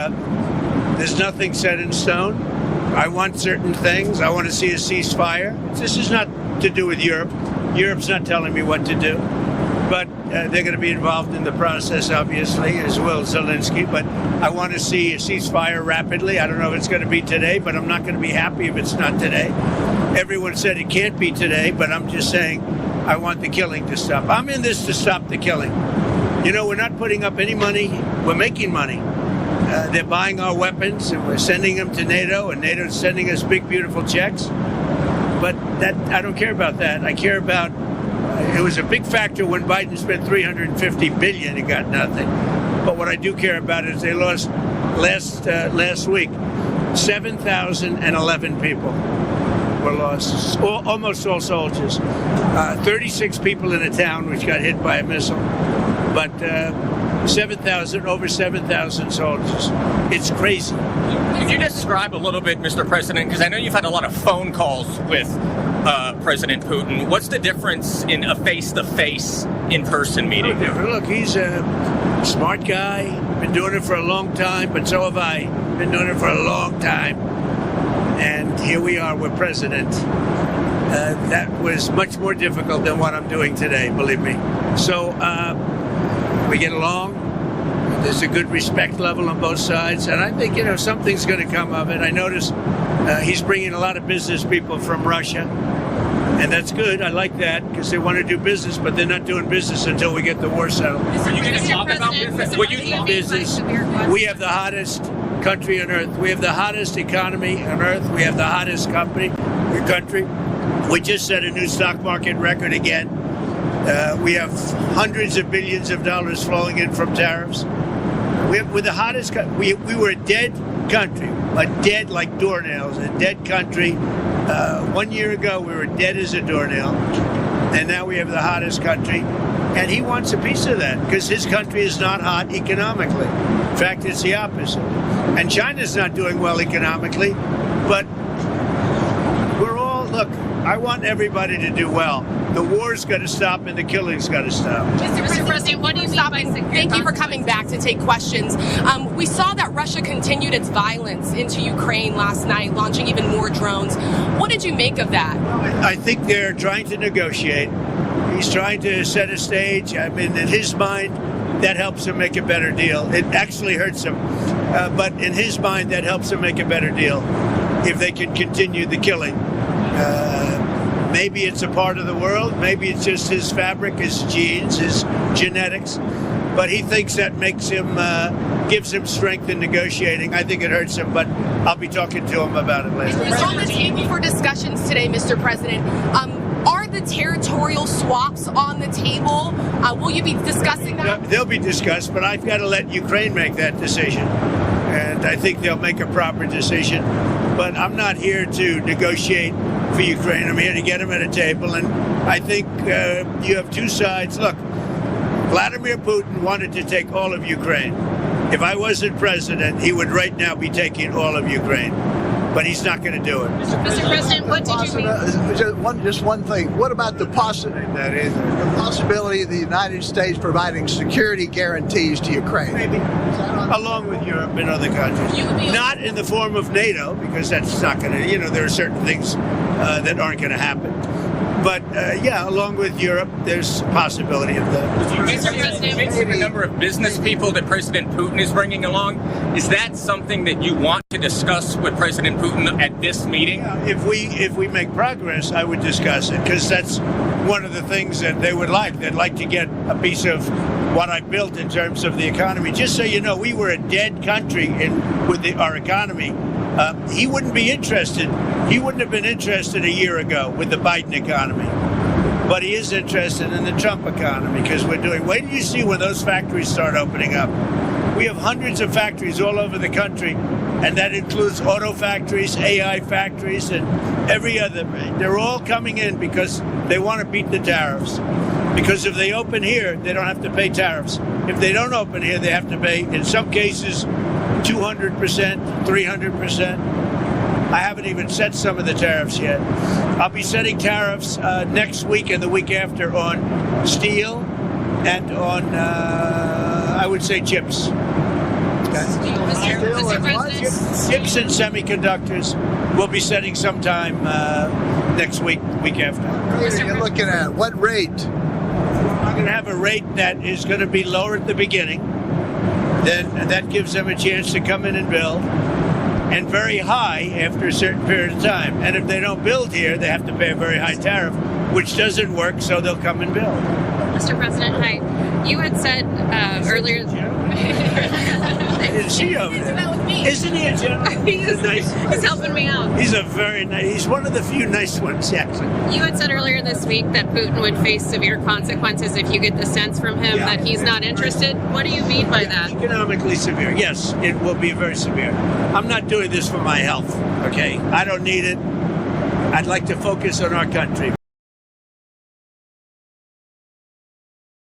There's nothing set in stone. I want certain things. I want to see a ceasefire. This is not to do with Europe. Europe's not telling me what to do. But they're going to be involved in the process, obviously, as will Zelensky. But I want to see a ceasefire rapidly. I don't know if it's going to be today, but I'm not going to be happy if it's not today. Everyone said it can't be today, but I'm just saying I want the killing to stop. I'm in this to stop the killing. You know, we're not putting up any money. We're making money. They're buying our weapons, and we're sending them to NATO, and NATO's sending us big, beautiful checks. But that I don't care about that. I care about it was a big factor when Biden spent $350 billion and got nothing. But what I do care about is they lost last week 7,011 people were lost, almost all soldiers. 36 people in a town which got hit by a missile, but over 7,000 soldiers. It's crazy. Could you describe a little bit, Mr. President, because I know you've had a lot of phone calls with President Putin. What's the difference in a face-to-face, in-person meeting? Look, he's a smart guy, been doing it for a long time, but so have I. Been doing it for a long time. And here we are, we're president. That was much more difficult than what I'm doing today, believe me. So we get along. There's a good respect level on both sides. And I think, something's going to come of it. I noticed he's bringing a lot of business people from Russia. And that's good. I like that because they want to do business, but they're not doing business until we get the war settled. Are you going to talk about business? Business. We have the hottest country on earth. We have the hottest economy on earth. We have the hottest country. We just set a new stock market record again. We have hundreds of billions of dollars flowing in from tariffs. We're the hottest. We were a dead country, like doornails, a dead country. 1 year ago, we were dead as a doornail, and now we have the hottest country. And he wants a piece of that because his country is not hot economically. In fact, it's the opposite. And China's not doing well economically, but look, I want everybody to do well. The war's got to stop and the killing's got to stop. Mr. President, what do you stop? Thank you for coming back to take questions. We saw that Russia continued its violence into Ukraine last night, launching even more drones. What did you make of that? I think they're trying to negotiate. He's trying to set a stage. I mean, in his mind, that helps him make a better deal. It actually hurts him. But in his mind, that helps him make a better deal if they can continue the killing. Maybe it's a part of the world. Maybe it's just his fabric, his genes, his genetics. But he thinks that makes him, gives him strength in negotiating. I think it hurts him, but I'll be talking to him about it later. It's on the table for discussions today, Mr. President. Are the territorial swaps on the table? Will you be discussing that? They'll be discussed, but I've got to let Ukraine make that decision. And I think they'll make a proper decision. But I'm not here to negotiate for Ukraine. I'm here to get them at a table. And I think you have two sides. Look, Vladimir Putin wanted to take all of Ukraine. If I wasn't president, he would right now be taking all of Ukraine. But he's not going to do it. Mr. President, what did you mean? Just one thing. What about the possibility of the United States providing security guarantees to Ukraine? Maybe. Along with Europe and other countries. Not in the form of NATO, because that's not going to, there are certain things that aren't going to happen. But, along with Europe, there's a possibility of that. You mentioned the number of business people that President Putin is bringing along. Is that something that you want to discuss with President Putin at this meeting? If we make progress, I would discuss it, because that's one of the things that they would like. They'd like to get a piece of what I built in terms of the economy. Just so you know, we were a dead country with our economy. He wouldn't be interested. He wouldn't have been interested a year ago with the Biden economy. But he is interested in the Trump economy because wait till you see when those factories start opening up. We have hundreds of factories all over the country, and that includes auto factories, AI factories, and every other. They're all coming in because they want to beat the tariffs. Because if they open here, they don't have to pay tariffs. If they don't open here, they have to pay, in some cases, 200%, 300%. I haven't even set some of the tariffs yet. I'll be setting tariffs next week and the week after on steel and on, I would say, chips. Okay. Mr. President. Chips and semiconductors will be setting sometime next week after. What are you looking at? What rate? I'm going to have a rate that is going to be lower at the beginning. Then that gives them a chance to come in and build, and very high after a certain period of time. And if they don't build here, they have to pay a very high tariff, which doesn't work, so they'll come and build. Mr. President, hi. You had said earlier. Is he over there? Isn't he a general? He's helping me out. He's a very nice. He's one of the few nice ones, actually. You had said earlier this week that Putin would face severe consequences if you get the sense from him that he's not interested. What do you mean by that? Economically severe. Yes, it will be very severe. I'm not doing this for my health, okay? I don't need it. I'd like to focus on our country.